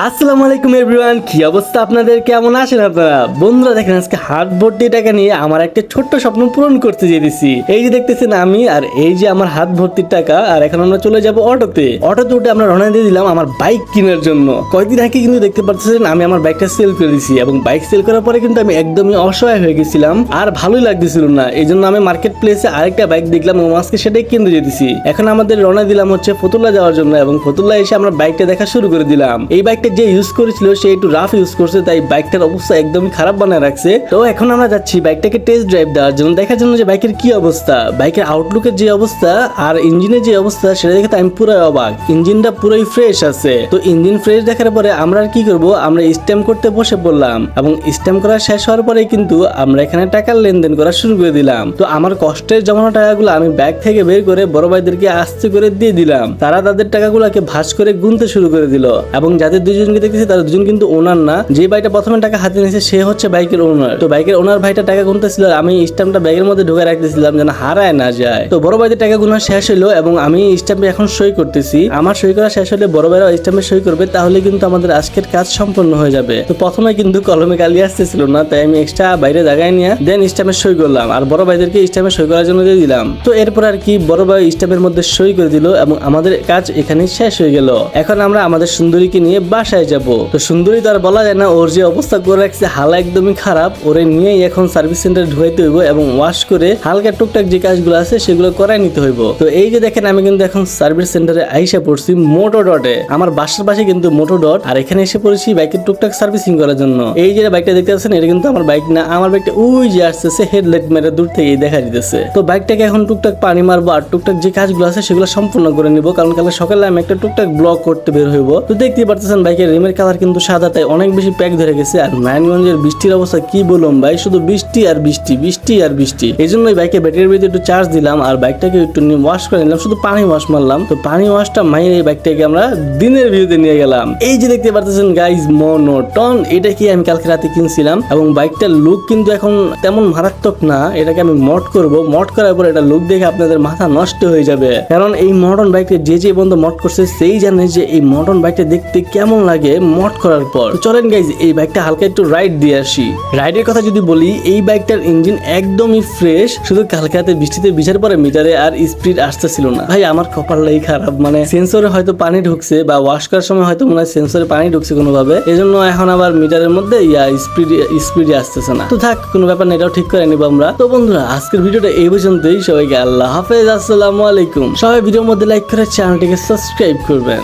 আসসালামু আলাইকুম এভরিওয়ান, কি অবস্থা আপনাদের? কেমন আছেন আপনারা? বন্ধুরা দেখেন, আজকে হাত ভর্তি টাকা নিয়ে আমার একটা ছোট্ট স্বপ্ন পূরণ করতে যেতেছি। এই যে দেখতেছেন আমি, আর এই যে আমার হাত ভর্তির টাকা। আর এখন আমরা চলে যাব অটোতে উঠে আমরা রওনা দিয়ে দিলাম আমার বাইক কেনার জন্য। কয়েকদিন আগে কিন্তু দেখতে পাচ্ছেন আমি আমার বাইকটা সেল করে দিছি, এবং বাইক সেল করার পরে কিন্তু আমি একদমই অসহায় হয়ে গেছিলাম, আর ভালোই লাগতেছিল না। এই জন্য আমি মার্কেট প্লেসে আরেকটা বাইক দেখলাম এবং আজকে সেটাই কিনতে যেতেছি। এখন আমাদের রওনা দিলাম হচ্ছে ফতুল্লা যাওয়ার জন্য, এবং ফতুল্লা এসে আমরা বাইকটা দেখা শুরু করে দিলাম। এই বাইকটা যে ইউজ করেছিল সে একটু রাফ ইউজ করছে, তাই বাইকটার অবস্থা একদমই খারাপ বানায় রাখছে। তো এখন আমরা যাচ্ছি বাইকটাকে টেস্ট ড্রাইভ দেওয়ার জন্য, দেখার জন্য যে বাইকের কি অবস্থা, বাইকের আউটলুকের যে অবস্থা আর ইঞ্জিনের যে অবস্থা সেটা দেখে তো আমি পুরো অবাক। ইঞ্জিনটা পুরোই ফ্রেশ আছে। তো ইঞ্জিন ফ্রেশ দেখার পরে আমরা আর কি করব, আমরা স্ট্যাম্প করতে বসে পড়লাম, এবং স্ট্যাম্প করা শেষ হওয়ার পরে কিন্তু আমরা এখানে টাকার লেনদেন করা শুরু করে দিলাম। তো আমার কষ্টের জমানো টাকাগুলো আমি ব্যাগ থেকে বের করে বড় ভাইদেরকে আস্তে করে দিয়ে দিলাম। তারা তাদের টাকাগুলোকে ভাঁজ করে গুনতে শুরু করে দিল, এবং যাদের দুজনকে দেখতেছি তারা দুজন কিন্তু ওনার না। যে ভাইটা প্রথমে টাকা হাতে নিয়েছে সে হচ্ছে বাইকের ওনার। তো বাইকের ওনার ভাইটা টাকা গুনতেছিল, আমি স্ট্যাম্পটা ব্যাগের মধ্যে ঢুকে রাখতেছিলাম যেন হারায় না যায়। তো বড় ভাইদের টাকা গুনা শেষ হলো, এবং আমি স্ট্যাম্পে এখন সই করতেছি। আমার সই করা শেষ হলে বড় ভাইরা স্ট্যাম্পে সই করবে, তাহলে কিন্তু আমাদের আজকের কাজ সম্পন্ন হয়ে যাবে। তো প্রথমে কিন্তু কলমে কালি আসতেছিল না, তাই আমি এক্সট্রা বাইরে জায়গায় নিয়ে দেন স্ট্যাম্পে সই করলাম, আর বড় ভাইদেরকে স্ট্যাম্পে সই করার জন্য দিয়ে দিলাম। তো এরপর আর কি বড় ভাই স্ট্যাম্পের মধ্যে সই করে দিল, এবং আমাদের কাজ এখানে শেষ হয়ে গেল। এখন আমরা আমাদের সুন্দরীকে নিয়ে বাসায় যাব। তো সুন্দরী তো আর বলা যায় না, ওর যে অবস্থা করে রাখছে হালা একদমই খারাপ। ওরে নিয়েই এখন সার্ভিস সেন্টারে ঢুকাইতে হইব, এবং ওয়াশ করে হালকা টুকটাক যে কাজগুলো আছে সেগুলো করাই নিতে হইব। তো এই যে দেখেন আমি কিন্তু এখন সার্ভিস সেন্টারে আইসা পড়ছি মোটো ডটে। আমার বাসার পাশে কিন্তু মোটো ডট, আর এখানে এসে পড়েছি বাইকের টুকটাক সার্ভিসিং করার জন্য। এই যে বাইকটা দেখতে পাচ্ছেন এটা কিন্তু আমার বাইক না, আমার বাইকটা ওই যে আসতেছে হেডলাইট মেরে দূর থেকেই দেখা দিতেছে। তো বাইকটাকে এখন টুকটাক পানি মারবো, আর টুকটাক যে কাজগুলো আছে সেগুলো সম্পূর্ণ করে নিব, কারণ কালকে সকালে আমি একটা টুকটাক ব্লগ করতে বের হইব। তো দেখতেই পারতেছেন বাইকের রিমের কালার কিন্তু সাদা, তাই অনেক বেশি প্যাক ধরে গেছে। আর নারায়ণগঞ্জের বৃষ্টির অবস্থা কি বললাম ভাই, শুধু বৃষ্টি আর বৃষ্টি, বৃষ্টি আর বৃষ্টি। এই জন্যই বাইকে ব্যাটারির ভিতরে একটু চার্জ দিলাম, আর বাইকটাকে একটু ওয়াশ করে নিলাম, শুধু পানি ওয়াশ মারলাম। তো পানি ওয়াশটা মাইরে এই বাইকটাকে আমরা দিনের ভিউতে নিয়ে গেলাম। এই যে দেখতে পারতেছেন গাইজ মনোটন, এটা কি আমি কালকে রাতে কিনছিলাম, এবং বাইকটার লুক কিন্তু এখন তেমন মারাত্মক না। এটাকে আমি মড করব, মড করার পর এটা লুক দেখে আপনাদের মাথা নষ্ট হয়ে যাবে। কারণ এই মডার্ন বাইকটা যে বন্ধু মড করছে সেই জানে যে এই মডার্ন বাইকটা দেখতে কেমন লাগে মড করার পর। চলেন গাইজ এই বাইকটা হালকা একটু রাইড দিয়ে আসি। রাইডের কথা যদি বলি, এই বাইকটার ইঞ্জিন একদমই ফ্রেশ, শুধু কালকে রাতে বৃষ্টিতে ভিজার পরে মিটারে আর স্পিড আসতেছিল না। ভাই আমার কপালটাই খারাপ, মানে সেন্সরে হয়তো পানি ঢুকছে, বা ওয়াশ করার সময় হয়তো মনে হয় সেন্সরে পানি ঢুকছে কোনোভাবে, এজন্য এখন আবার মিটারের মধ্যে স্পিডে আসতেছে না। তো থাক, কোনো ব্যাপার না, এটাও ঠিক করে নিব আমরা। তো বন্ধুরা আজকের ভিডিওটা এই পর্যন্তই। সবাইকে আল্লাহ হাফেজ, আসসালামু আলাইকুম। সবাই ভিডিওর মধ্যে লাইক করে চ্যানেলটিকে সাবস্ক্রাইব করবেন।